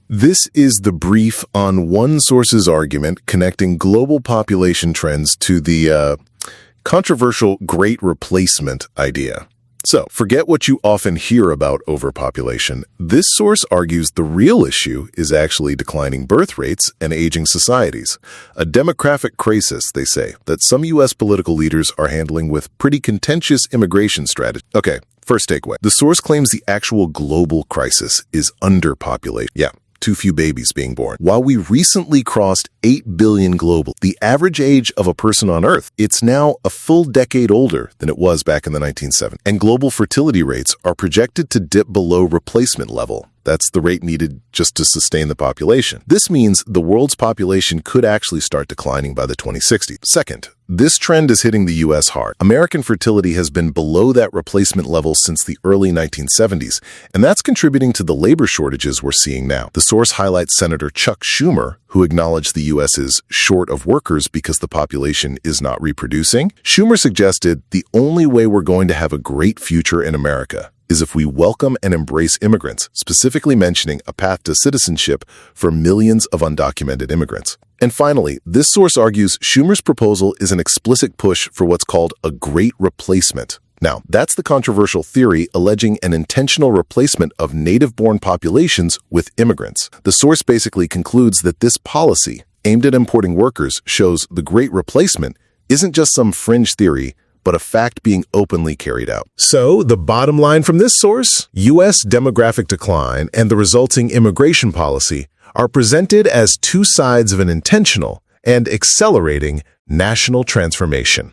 This is the brief on one source's argument connecting global population trends to the controversial Great Replacement idea. So, forget what you often hear about overpopulation. This source argues the real issue is actually declining birth rates and aging societies. A demographic crisis, they say, that some U.S. political leaders are handling with pretty contentious immigration strategy. Okay, first takeaway. The source claims the actual global crisis is underpopulation. Yeah. Too few babies being born. While we recently crossed 8 billion global, the average age of a person on Earth, it's now a full decade older than it was back in the 1970s. And global fertility rates are projected to dip below replacement level. That's the rate needed just to sustain the population. This means the world's population could actually start declining by the 2060s. Second, this trend is hitting the U.S. hard. American fertility has been below that replacement level since the early 1970s, and that's contributing to the labor shortages we're seeing now. The source highlights Senator Chuck Schumer, who acknowledged the U.S. is short of workers because the population is not reproducing. Schumer suggested the only way we're going to have a great future in America is if we welcome and embrace immigrants, specifically mentioning a path to citizenship for millions of undocumented immigrants. And finally, this source argues Schumer's proposal is an explicit push for what's called a Great Replacement. Now, that's the controversial theory alleging an intentional replacement of native-born populations with immigrants. The source basically concludes that this policy, aimed at importing workers, shows the Great Replacement isn't just some fringe theory, but a fact being openly carried out. So, the bottom line from this source, U.S. demographic decline and the resulting immigration policy are presented as two sides of an intentional and accelerating national transformation.